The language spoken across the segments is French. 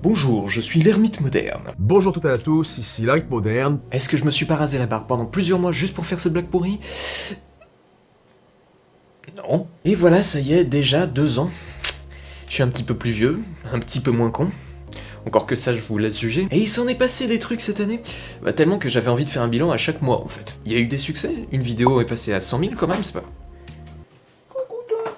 Bonjour, je suis l'ermite moderne. Bonjour toutes et à tous, ici l'Arite Moderne. Est-ce que je me suis pas rasé la barbe pendant plusieurs mois juste pour faire cette blague pourrie? Non. Et voilà, ça y est, déjà 2 ans. Je suis un petit peu plus vieux, un petit peu moins con. Encore que ça, je vous laisse juger. Et il s'en est passé des trucs cette année. Tellement que j'avais envie de faire un bilan à chaque mois, en fait. Il y a eu des succès, une vidéo est passée à 100 000 quand même, c'est pas... Coucou toi.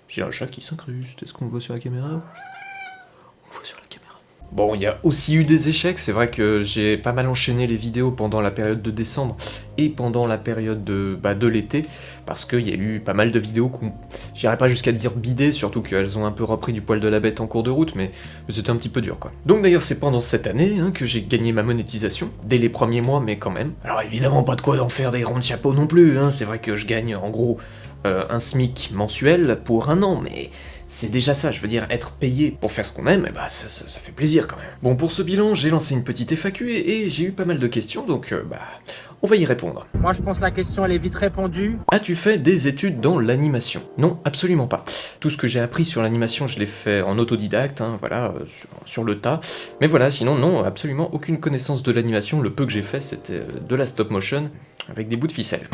J'ai un chat qui s'incruste, est-ce qu'on le voit sur la caméra? On le voit sur la caméra. Bon, il y a aussi eu des échecs, c'est vrai que j'ai pas mal enchaîné les vidéos pendant la période de décembre et pendant la période de l'été, parce qu'il y a eu pas mal de vidéos qu'on... J'irais pas jusqu'à dire bidées, surtout qu'elles ont un peu repris du poil de la bête en cours de route, mais c'était un petit peu dur quoi. Donc d'ailleurs c'est pendant cette année que j'ai gagné ma monétisation, dès les premiers mois mais quand même. Alors évidemment pas de quoi d'en faire des ronds de chapeau non plus, c'est vrai que je gagne en gros un SMIC mensuel pour 1 an, mais... C'est déjà ça, je veux dire, être payé pour faire ce qu'on aime, ça fait plaisir quand même. Bon, pour ce bilan, j'ai lancé une petite FAQ et j'ai eu pas mal de questions, donc on va y répondre. Moi je pense que la question elle est vite répondue. As-tu fait des études dans l'animation? Non, absolument pas. Tout ce que j'ai appris sur l'animation, je l'ai fait en autodidacte, voilà, sur le tas. Mais voilà, sinon non, absolument aucune connaissance de l'animation, le peu que j'ai fait c'était de la stop motion, avec des bouts de ficelle.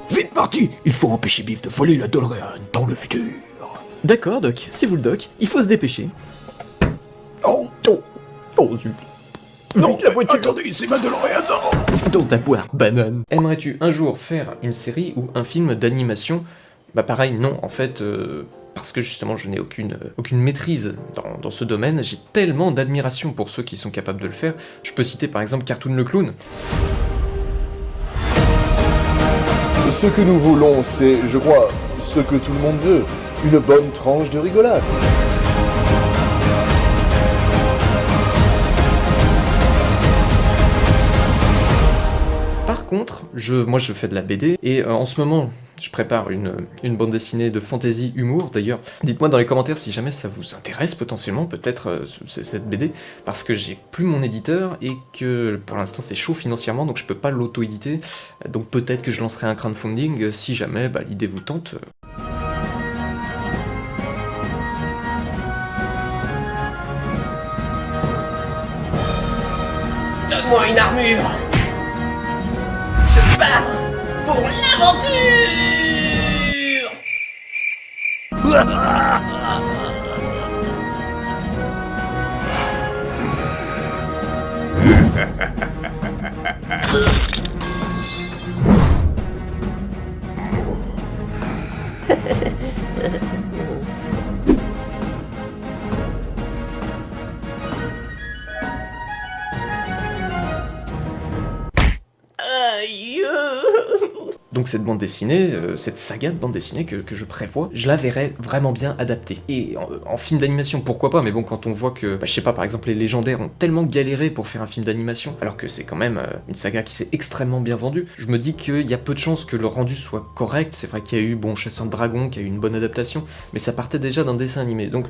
Vite parti! Il faut empêcher Biff de voler la DeLorean dans le futur. D'accord, Doc, c'est vous le Doc, il faut se dépêcher. Oh, Zut. non, Vite, la voiture. attendez, c'est ma DeLorean! Oh. Dans ta boîte, banane. Aimerais-tu un jour faire une série ou un film d'animation? Pareil, non, en fait, parce que justement je n'ai aucune maîtrise dans ce domaine, j'ai tellement d'admiration pour ceux qui sont capables de le faire. Je peux citer par exemple Cartoon le Clown. Ce que nous voulons, c'est, je crois, ce que tout le monde veut, une bonne tranche de rigolade. Par contre, moi je fais de la BD, et en ce moment, je prépare une bande dessinée de fantasy humour, d'ailleurs. Dites-moi dans les commentaires si jamais ça vous intéresse potentiellement, peut-être, cette BD, parce que j'ai plus mon éditeur, et que pour l'instant c'est chaud financièrement, donc je peux pas l'auto-éditer, donc peut-être que je lancerai un crowdfunding, si jamais l'idée vous tente. Donne-moi une armure! Je pars pour l'aventure! Aïe! Donc cette bande dessinée, cette saga de bande dessinée que je prévois, je la verrais vraiment bien adaptée. Et en film d'animation, pourquoi pas, mais bon, quand on voit que, je sais pas, par exemple, les légendaires ont tellement galéré pour faire un film d'animation, alors que c'est quand même une saga qui s'est extrêmement bien vendue, je me dis qu'il y a peu de chances que le rendu soit correct. C'est vrai qu'il y a eu, Chasseur de Dragons, qui a eu une bonne adaptation, mais ça partait déjà d'un dessin animé, donc...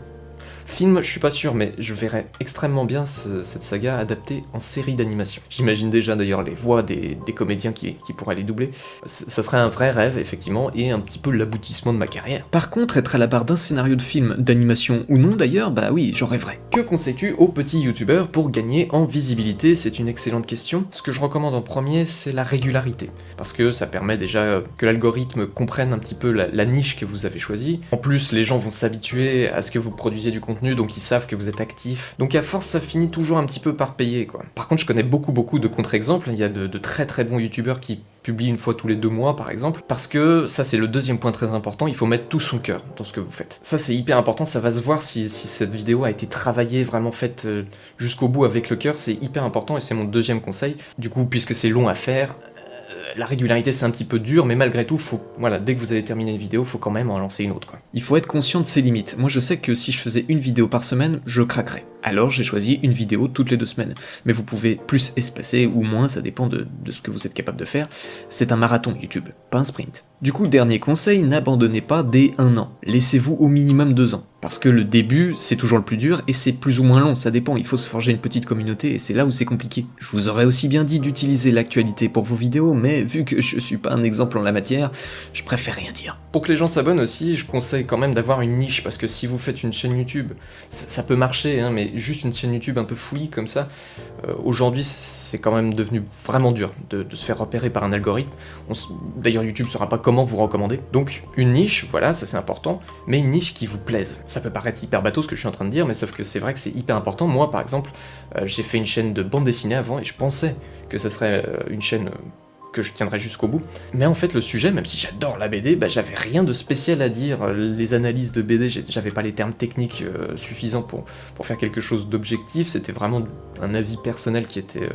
Film, je suis pas sûr, mais je verrais extrêmement bien cette saga adaptée en série d'animation. J'imagine déjà d'ailleurs les voix des comédiens qui pourraient les doubler. Ça serait un vrai rêve, effectivement, et un petit peu l'aboutissement de ma carrière. Par contre, être à la barre d'un scénario de film, d'animation ou non d'ailleurs, oui, j'en rêverais. Que conseilles-tu aux petits youtubeurs pour gagner en visibilité? C'est une excellente question. Ce que je recommande en premier, c'est la régularité. Parce que ça permet déjà que l'algorithme comprenne un petit peu la niche que vous avez choisie. En plus, les gens vont s'habituer à ce que vous produisiez du contenu, donc ils savent que vous êtes actif. Donc à force, ça finit toujours un petit peu par payer, quoi. Par contre, je connais beaucoup de contre-exemples. Il y a de très bons youtubeurs qui publient une fois tous les 2 mois, par exemple, parce que ça, c'est le deuxième point très important, il faut mettre tout son cœur dans ce que vous faites. Ça, c'est hyper important, ça va se voir si cette vidéo a été travaillée, vraiment faite jusqu'au bout avec le cœur, c'est hyper important, et c'est mon deuxième conseil. Du coup, puisque c'est long à faire, la régularité c'est un petit peu dur, mais malgré tout, dès que vous avez terminé une vidéo, faut quand même en lancer une autre, quoi. Il faut être conscient de ses limites. Moi je sais que si je faisais une vidéo par semaine, je craquerais. Alors j'ai choisi une vidéo toutes les 2 semaines. Mais vous pouvez plus espacer ou moins, ça dépend de ce que vous êtes capable de faire. C'est un marathon YouTube, pas un sprint. Du coup, dernier conseil, n'abandonnez pas dès 1 an. Laissez-vous au minimum 2 ans. Parce que le début, c'est toujours le plus dur, et c'est plus ou moins long, ça dépend, il faut se forger une petite communauté, et c'est là où c'est compliqué. Je vous aurais aussi bien dit d'utiliser l'actualité pour vos vidéos, mais vu que je suis pas un exemple en la matière, je préfère rien dire. Pour que les gens s'abonnent aussi, je conseille quand même d'avoir une niche, parce que si vous faites une chaîne YouTube, ça peut marcher, hein, mais juste une chaîne YouTube un peu fouillie comme ça, aujourd'hui c'est quand même devenu vraiment dur de se faire repérer par un algorithme. D'ailleurs YouTube saura pas comment vous recommander. Donc une niche, voilà, ça c'est important, mais une niche qui vous plaise. Ça peut paraître hyper bateau ce que je suis en train de dire, mais sauf que c'est vrai que c'est hyper important. Moi par exemple, j'ai fait une chaîne de bande dessinée avant, et je pensais que ça serait une chaîne que je tiendrais jusqu'au bout. Mais en fait le sujet, même si j'adore la BD, bah, j'avais rien de spécial à dire. Les analyses de BD, j'avais pas les termes techniques suffisants pour faire quelque chose d'objectif, c'était vraiment un avis personnel qui était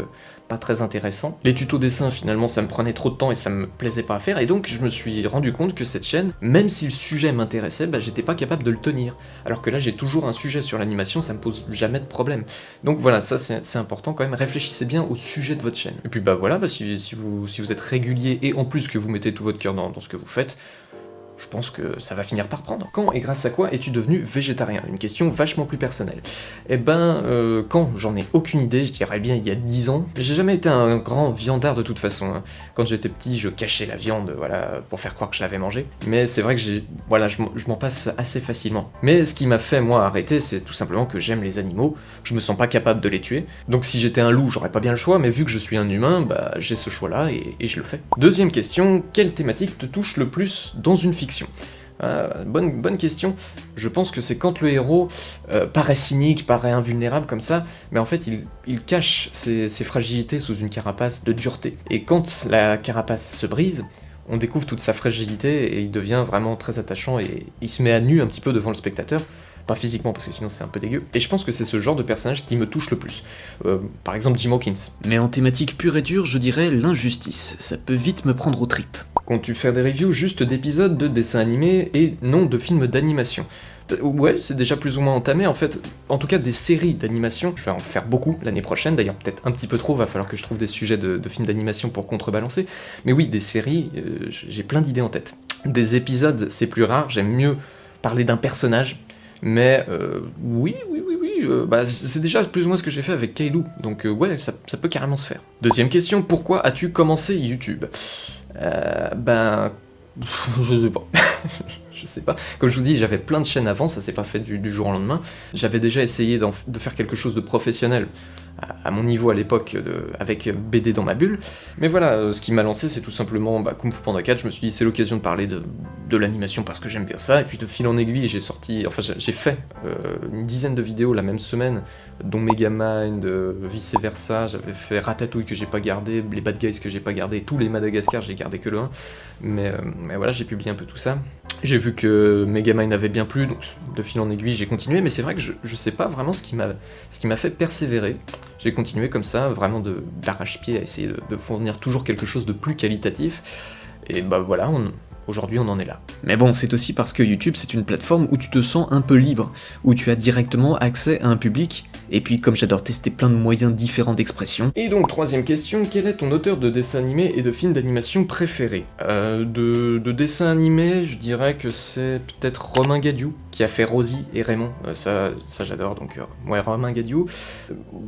pas très intéressant. Les tutos dessins, finalement, ça me prenait trop de temps et ça me plaisait pas à faire, et donc je me suis rendu compte que cette chaîne, même si le sujet m'intéressait, bah, j'étais pas capable de le tenir. Alors que là, j'ai toujours un sujet sur l'animation, ça me pose jamais de problème. Donc voilà, ça c'est important quand même, réfléchissez bien au sujet de votre chaîne. Et puis bah voilà, bah, si vous êtes régulier et en plus que vous mettez tout votre cœur dans ce que vous faites, je pense que ça va finir par prendre. Quand et grâce à quoi es-tu devenu végétarien? Une question vachement plus personnelle. Eh ben, quand j'en ai aucune idée, je dirais bien il y a 10 ans. J'ai jamais été un grand viandard de toute façon, hein. Quand j'étais petit, je cachais la viande, voilà, pour faire croire que je l'avais mangée. Mais c'est vrai que je m'en passe assez facilement. Mais ce qui m'a fait, moi, arrêter, c'est tout simplement que j'aime les animaux, je me sens pas capable de les tuer. Donc si j'étais un loup, j'aurais pas bien le choix, mais vu que je suis un humain, bah j'ai ce choix-là et je le fais. Deuxième question, quelle thématique te touche le plus dans une fiction? Bonne question. Je pense que c'est quand le héros paraît cynique, paraît invulnérable comme ça, mais en fait il cache ses fragilités sous une carapace de dureté. Et quand la carapace se brise, on découvre toute sa fragilité et il devient vraiment très attachant et il se met à nu un petit peu devant le spectateur. Pas physiquement parce que sinon c'est un peu dégueu. Et je pense que c'est ce genre de personnage qui me touche le plus. Par exemple Jim Hawkins. Mais en thématique pure et dure, je dirais l'injustice. Ça peut vite me prendre aux tripes. Quand tu fais des reviews juste d'épisodes de dessins animés et non de films d'animation. Ouais, c'est déjà plus ou moins entamé en fait. En tout cas des séries d'animation. Je vais en faire beaucoup l'année prochaine. D'ailleurs peut-être un petit peu trop, va falloir que je trouve des sujets de films d'animation pour contrebalancer. Mais oui, des séries, j'ai plein d'idées en tête. Des épisodes, c'est plus rare. J'aime mieux parler d'un personnage. Mais oui, bah, c'est déjà plus ou moins ce que j'ai fait avec Kailou, donc ouais, ça peut carrément se faire. Deuxième question, pourquoi as-tu commencé YouTube? Ben... je sais pas. Je sais pas. Comme je vous dis, j'avais plein de chaînes avant, ça s'est pas fait du jour au lendemain. J'avais déjà essayé de faire quelque chose de professionnel à mon niveau à l'époque, avec BD dans ma bulle. Mais voilà, ce qui m'a lancé, c'est tout simplement Kung Fu Panda 4, je me suis dit c'est l'occasion de parler de l'animation parce que j'aime bien ça, et puis de fil en aiguille, j'ai fait une dizaine de vidéos la même semaine, dont Megamind, vice versa, j'avais fait Ratatouille que j'ai pas gardé, les Bad Guys que j'ai pas gardé, tous les Madagascar, j'ai gardé que le 1, mais voilà, j'ai publié un peu tout ça. J'ai vu que Megamind avait bien plu, donc de fil en aiguille j'ai continué, mais c'est vrai que je sais pas vraiment ce qui m'a fait persévérer. J'ai continué comme ça, vraiment d'arrache-pied, à essayer de fournir toujours quelque chose de plus qualitatif, et bah voilà, aujourd'hui on en est là. Mais bon, c'est aussi parce que YouTube c'est une plateforme où tu te sens un peu libre, où tu as directement accès à un public, et puis comme j'adore tester plein de moyens différents d'expression. Et donc troisième question, quel est ton auteur de dessins animés et de films d'animation préféré? De dessins animés, je dirais que c'est peut-être Romain Gadiou, qui a fait Rosie et Raymond, ça j'adore, donc ouais, Romain Gadiou.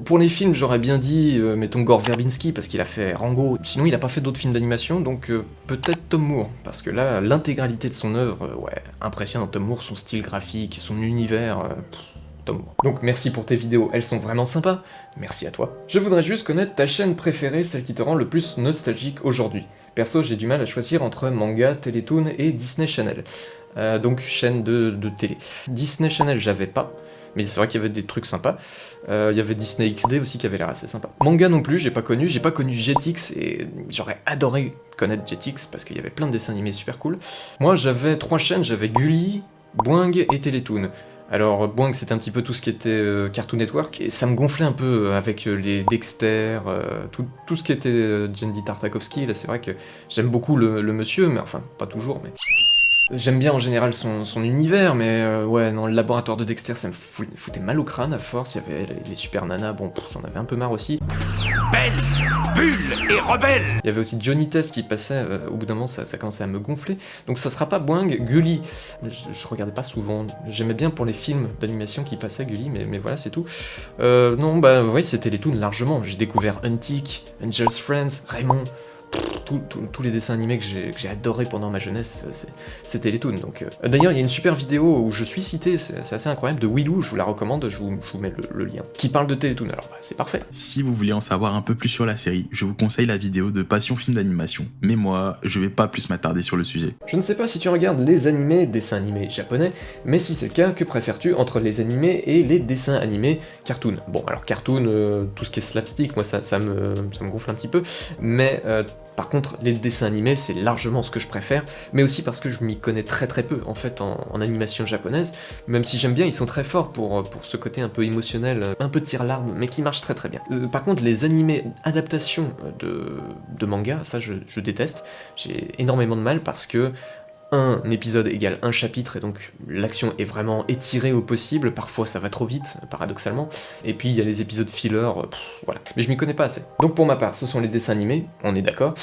Pour les films, j'aurais bien dit, mettons Gore Verbinski, parce qu'il a fait Rango, sinon il a pas fait d'autres films d'animation, donc peut-être Tom Moore, parce que là, l'intégralité de son œuvre, ouais, impressionnant. Tom Moore, son style graphique, son univers, Tom Moore. Donc merci pour tes vidéos, elles sont vraiment sympas, merci à toi. Je voudrais juste connaître ta chaîne préférée, celle qui te rend le plus nostalgique aujourd'hui. Perso, j'ai du mal à choisir entre manga, Télétoon et Disney Channel. Donc chaîne de télé. Disney Channel, j'avais pas, mais c'est vrai qu'il y avait des trucs sympas. Il y avait Disney XD aussi qui avait l'air assez sympa. Manga non plus, j'ai pas connu Jetix, et j'aurais adoré connaître Jetix parce qu'il y avait plein de dessins animés super cool. Moi j'avais 3 chaînes, j'avais Gulli, Boing et Télétoon. Alors Boing c'était un petit peu tout ce qui était Cartoon Network, et ça me gonflait un peu avec les Dexter, tout ce qui était Genndy Tartakovsky. Là c'est vrai que j'aime beaucoup le monsieur, mais enfin pas toujours, mais... J'aime bien en général son univers, mais ouais, non, le laboratoire de Dexter, ça me foutait mal au crâne à force, il y avait les super nanas, bon, j'en avais un peu marre aussi. belle, bulle et rebelle. Il y avait aussi Johnny Test qui passait, au bout d'un moment ça commençait à me gonfler. Donc ça sera pas Boing. Gulli, je regardais pas souvent, j'aimais bien pour les films d'animation qui passaient Gulli, mais voilà c'est tout. Non bah oui c'était les Toons largement, j'ai découvert Untick, Angel's Friends, Raymond, tous les dessins animés que j'ai adoré pendant ma jeunesse, c'était les Toons. Donc, d'ailleurs, il y a une super vidéo où je suis cité, c'est assez incroyable, de Willou, je vous la recommande, je vous mets le lien, qui parle de Télétoon, alors bah, c'est parfait. Si vous voulez en savoir un peu plus sur la série, je vous conseille la vidéo de Passion Film d'animation, mais moi, je vais pas plus m'attarder sur le sujet. Je ne sais pas si tu regardes les dessins animés japonais, mais si c'est le cas, que préfères-tu entre les animés et les dessins animés cartoon? Bon, alors cartoon, tout ce qui est slapstick, moi ça me gonfle un petit peu, mais par contre, les dessins animés, c'est largement ce que je préfère, mais aussi parce que je m'y connais très peu, en fait, en animation japonaise, même si j'aime bien, ils sont très forts pour ce côté un peu émotionnel, un peu tire-larme, mais qui marche très bien. Par contre, les animés adaptations de manga, ça je déteste, j'ai énormément de mal parce que un épisode égale un chapitre, et donc l'action est vraiment étirée au possible, parfois ça va trop vite, paradoxalement, et puis il y a les épisodes filler, voilà. Mais je m'y connais pas assez. Donc pour ma part, ce sont les dessins animés, on est d'accord,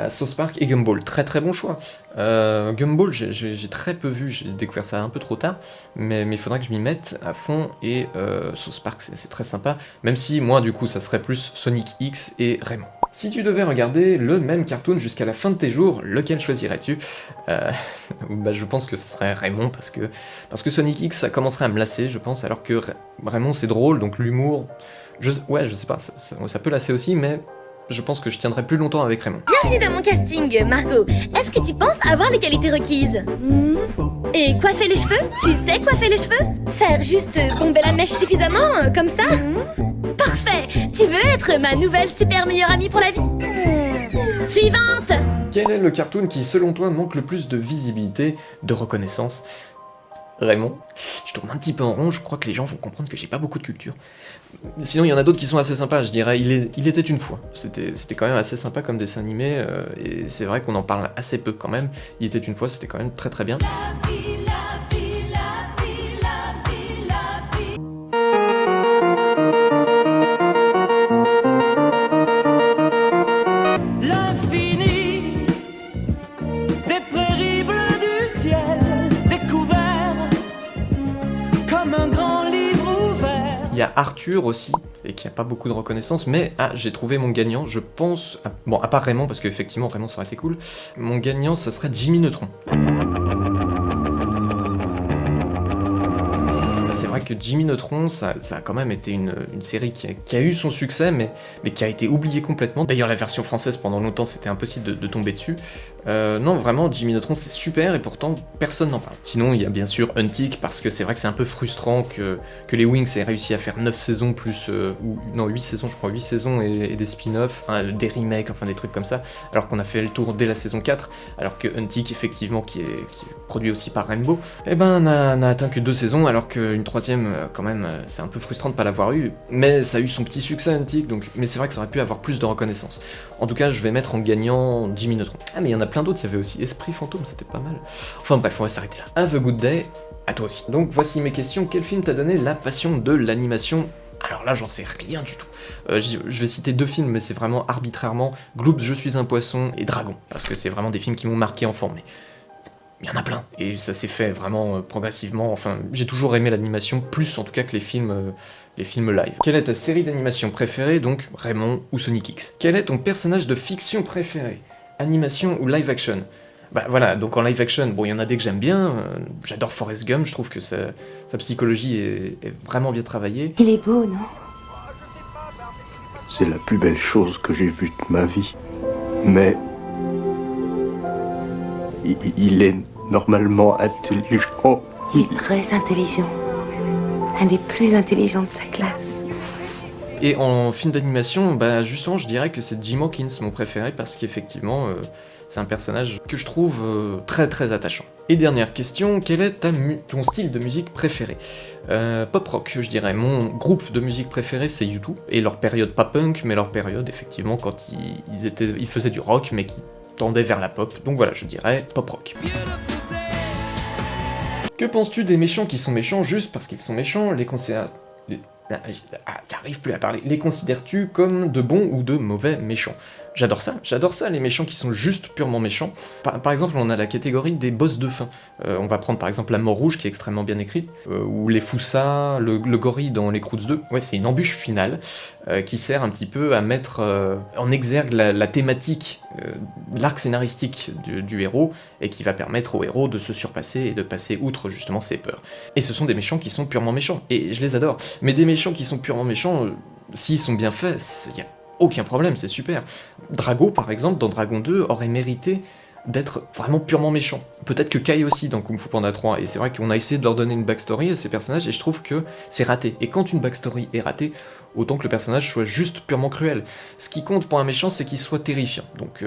South Park et Gumball, très bon choix. Gumball, j'ai très peu vu, j'ai découvert ça un peu trop tard, mais il faudra que je m'y mette à fond, et South Park c'est très sympa, même si moi du coup ça serait plus Sonic X et Raymond. Si tu devais regarder le même cartoon jusqu'à la fin de tes jours, lequel choisirais-tu? Bah, je pense que ce serait Raymond, parce que Sonic X, ça commencerait à me lasser, je pense, alors que Raymond, c'est drôle, donc l'humour... Ouais, je sais pas, ça peut lasser aussi, mais je pense que je tiendrai plus longtemps avec Raymond. Bienvenue dans mon casting, Margot. Est-ce que tu penses avoir les qualités requises? Et coiffer les cheveux? Tu sais coiffer les cheveux? Faire juste bomber la mèche suffisamment, comme ça? Parfait! Tu veux être ma nouvelle super meilleure amie pour la vie? Suivante! Quel est le cartoon qui, selon toi, manque le plus de visibilité, de reconnaissance? Raymond. Je tourne un petit peu en rond, je crois que les gens vont comprendre que j'ai pas beaucoup de culture. Sinon, il y en a d'autres qui sont assez sympas, je dirais. Il était une fois. C'était quand même assez sympa comme dessin animé, et c'est vrai qu'on en parle assez peu quand même. Il était une fois, c'était quand même très bien. Il y a Arthur aussi, et qui a pas beaucoup de reconnaissance, mais j'ai trouvé mon gagnant, je pense... Bon, à part Raymond, parce qu'effectivement Raymond ça aurait été cool, mon gagnant ça serait Jimmy Neutron. C'est vrai que Jimmy Neutron, ça a quand même été une série qui a eu son succès, mais qui a été oubliée complètement. D'ailleurs, la version française, pendant longtemps, c'était impossible de tomber dessus. Non, vraiment, Jimmy Neutron, c'est super, et pourtant, personne n'en parle. Sinon, il y a bien sûr Untick, parce que c'est vrai que c'est un peu frustrant que les Wings aient réussi à faire 9 saisons plus... non, 8 saisons, je crois, 8 saisons et des spin-offs, hein, des remakes, enfin des trucs comme ça, alors qu'on a fait le tour dès la saison 4, alors que Untick, effectivement, qui est produit aussi par Rainbow, eh ben, n'a atteint que 2 saisons, alors qu'une troisième, quand même, c'est un peu frustrant de pas l'avoir eu, mais ça a eu son petit succès Untick, donc... mais c'est vrai que ça aurait pu avoir plus de reconnaissance. En tout cas, je vais mettre en gagnant Jimmy Neutron. Ah, mais il y en a plein d'autres, il y avait aussi Esprit Fantôme, c'était pas mal. Enfin bref, on va s'arrêter là. Have a good day, à toi aussi. Donc voici mes questions. Quel film t'a donné la passion de l'animation? Alors là, j'en sais rien du tout. Je vais citer 2 films, mais c'est vraiment arbitrairement. Gloops, Je suis un poisson, et Dragon, parce que c'est vraiment des films qui m'ont marqué enfant, mais... il y en a plein, et ça s'est fait vraiment progressivement, enfin, j'ai toujours aimé l'animation, plus en tout cas que les films live. Quelle est ta série d'animation préférée, donc Raymond ou Sonic X? Quel est ton personnage de fiction préféré? Animation ou live action? Bah voilà, donc en live action, bon, il y en a des que j'aime bien, j'adore Forrest Gump, je trouve que sa psychologie est vraiment bien travaillée. Il est beau, non? C'est la plus belle chose que j'ai vue de ma vie. Mais... il est normalement intelligent. Il est très intelligent. Un des plus intelligents de sa classe. Et en film d'animation, bah justement, je dirais que c'est Jim Hawkins, mon préféré, parce qu'effectivement, c'est un personnage que je trouve très attachant. Et dernière question, quel est ton style de musique préféré? Pop rock, je dirais. Mon groupe de musique préféré, c'est U2, et leur période pas punk, mais leur période, effectivement, quand ils faisaient du rock, mais qui tendait vers la pop, donc voilà, je dirais pop rock. Que penses-tu des méchants qui sont méchants juste parce qu'ils sont méchants, les J'arrive plus à parler. Les considères-tu comme de bons ou de mauvais méchants? J'adore ça, les méchants qui sont juste purement méchants. Par exemple, on a la catégorie des boss de fin. On va prendre par exemple la mort rouge qui est extrêmement bien écrite, ou les Foussas, le gorille dans les Croods 2. Ouais, c'est une embûche finale qui sert un petit peu à mettre en exergue la thématique, l'arc scénaristique du héros, et qui va permettre au héros de se surpasser et de passer outre justement ses peurs. Et ce sont des méchants qui sont purement méchants, et je les adore. Mais des méchants qui sont purement méchants, s'ils sont bien faits, il y a aucun problème, c'est super. Drago, par exemple, dans Dragon 2, aurait mérité d'être vraiment purement méchant. Peut-être que Kai aussi dans Kung Fu Panda 3, et c'est vrai qu'on a essayé de leur donner une backstory à ces personnages, et je trouve que c'est raté. Et quand une backstory est ratée, autant que le personnage soit juste purement cruel. Ce qui compte pour un méchant, c'est qu'il soit terrifiant. Donc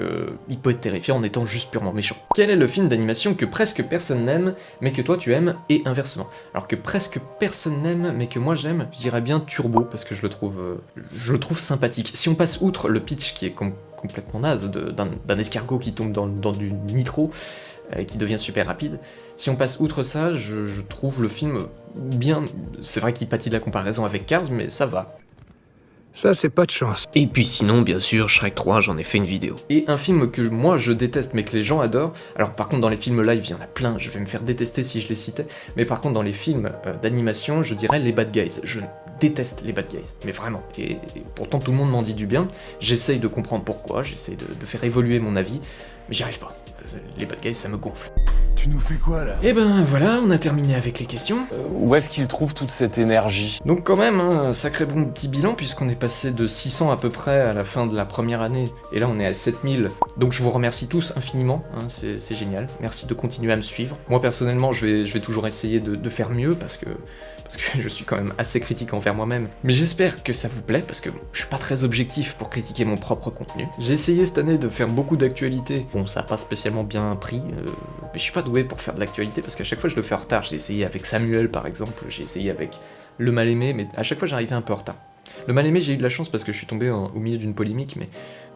il peut être terrifiant en étant juste purement méchant. Quel est le film d'animation que presque personne n'aime, mais que toi tu aimes, et inversement? Alors que presque personne n'aime, mais que moi j'aime, je dirais bien Turbo, parce que je le trouve sympathique. Si on passe outre le pitch qui est complètement naze, d'un escargot qui tombe dans du nitro, qui devient super rapide. Si on passe outre ça, je trouve le film bien... C'est vrai qu'il pâtit de la comparaison avec Cars, mais ça va. Ça, c'est pas de chance. Et puis sinon, bien sûr, Shrek 3, j'en ai fait une vidéo. Et un film que moi je déteste mais que les gens adorent, alors par contre dans les films live il y en a plein, je vais me faire détester si je les citais, mais par contre dans les films d'animation, je dirais les Bad Guys. Je déteste les Bad Guys, mais vraiment. Et pourtant tout le monde m'en dit du bien, j'essaye de comprendre pourquoi, j'essaye de faire évoluer mon avis, mais j'y arrive pas. Les Bad Guys ça me gonfle. Tu nous fais quoi, là? Et ben voilà, on a terminé avec les questions. Où est-ce qu'il trouve toute cette énergie? Donc quand même, un sacré bon petit bilan, puisqu'on est passé de 600 à peu près à la fin de la première année, et là on est à 7000. Donc je vous remercie tous infiniment, hein, c'est génial. Merci de continuer à me suivre. Moi personnellement, je vais toujours essayer de faire mieux, parce que je suis quand même assez critique envers moi-même. Mais j'espère que ça vous plaît, parce que je suis pas très objectif pour critiquer mon propre contenu. J'ai essayé cette année de faire beaucoup d'actualités. Bon, ça a pas spécialement bien pris, mais je suis pas doué pour faire de l'actualité, parce qu'à chaque fois je le fais en retard. J'ai essayé avec Samuel par exemple, j'ai essayé avec Le Mal-Aimé, mais à chaque fois j'arrivais un peu en retard. Le Mal-Aimé, j'ai eu de la chance parce que je suis tombé au milieu d'une polémique,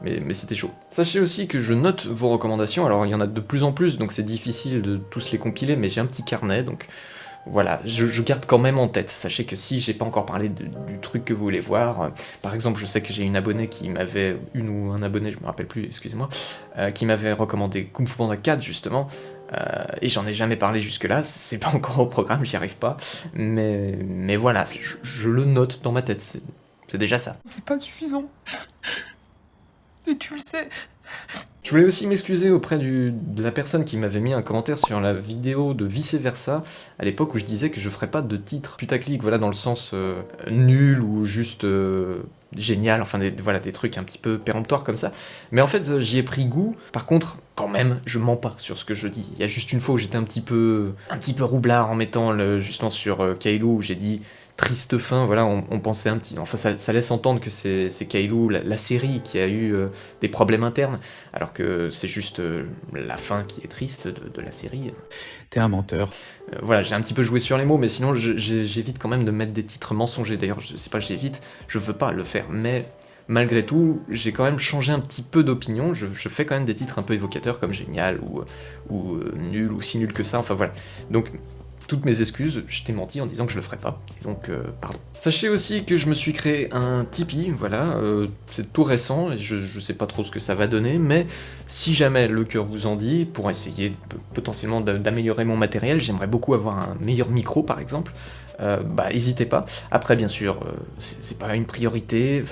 mais c'était chaud. Sachez aussi que je note vos recommandations, alors il y en a de plus en plus, donc c'est difficile de tous les compiler, mais j'ai un petit carnet, donc voilà, je garde quand même en tête. Sachez que si j'ai pas encore parlé du truc que vous voulez voir, par exemple, je sais que j'ai une abonnée qui m'avait, une ou un abonné, je me rappelle plus, excusez-moi, qui m'avait recommandé Kung Fu Panda 4 justement, et j'en ai jamais parlé jusque-là, c'est pas encore au programme, j'y arrive pas, mais voilà, je le note dans ma tête, c'est déjà ça. C'est pas suffisant. Et tu le sais. Je voulais aussi m'excuser auprès de la personne qui m'avait mis un commentaire sur la vidéo de Vice Versa, à l'époque où je disais que je ferais pas de titre putaclic, voilà, dans le sens nul ou juste génial, enfin voilà, des trucs un petit peu péremptoires comme ça. Mais en fait, j'y ai pris goût. Par contre, quand même, je mens pas sur ce que je dis. Il y a juste une fois où j'étais un petit peu roublard en mettant justement sur Kailou, où j'ai dit triste fin, voilà, on pensait un petit... Enfin, ça laisse entendre que c'est Kailou, la série, qui a eu des problèmes internes, alors que c'est juste la fin qui est triste de la série. T'es un menteur. Voilà, j'ai un petit peu joué sur les mots, mais sinon j'évite quand même de mettre des titres mensongers. D'ailleurs, je sais pas, j'évite, je veux pas le faire, mais malgré tout, j'ai quand même changé un petit peu d'opinion. Je fais quand même des titres un peu évocateurs comme Génial ou Nul ou Si nul que ça, enfin voilà. Donc, toutes mes excuses, je t'ai menti en disant que je le ferais pas, et donc pardon. Sachez aussi que je me suis créé un Tipeee, voilà, c'est tout récent, et je sais pas trop ce que ça va donner, mais si jamais le cœur vous en dit, pour essayer potentiellement d'améliorer mon matériel, j'aimerais beaucoup avoir un meilleur micro par exemple, n'hésitez pas. Après bien sûr, c'est pas une priorité,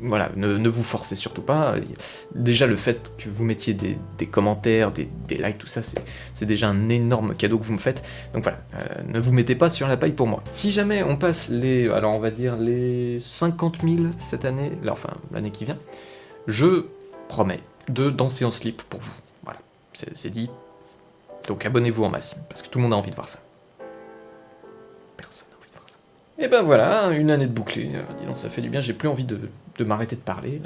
voilà, ne vous forcez surtout pas. Déjà le fait que vous mettiez des commentaires, des likes, tout ça, c'est déjà un énorme cadeau que vous me faites, donc voilà, ne vous mettez pas sur la paille pour moi. Si jamais on passe alors on va dire les 50 000 cette année, là, enfin l'année qui vient, je promets de danser en slip pour vous, voilà, c'est dit, donc abonnez-vous en masse, parce que tout le monde a envie de voir ça. Personne n'a envie de voir ça. Et ben voilà, une année de bouclée, dis donc ça fait du bien, j'ai plus envie de m'arrêter de parler,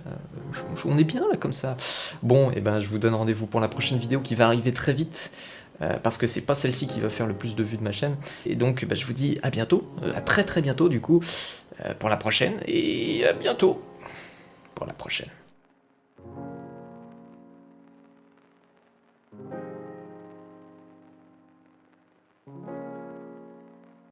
on est bien là comme ça. Bon, et ben je vous donne rendez-vous pour la prochaine vidéo qui va arriver très vite, parce que c'est pas celle-ci qui va faire le plus de vues de ma chaîne, et donc je vous dis à bientôt, à très très bientôt du coup, pour la prochaine, et à bientôt pour la prochaine.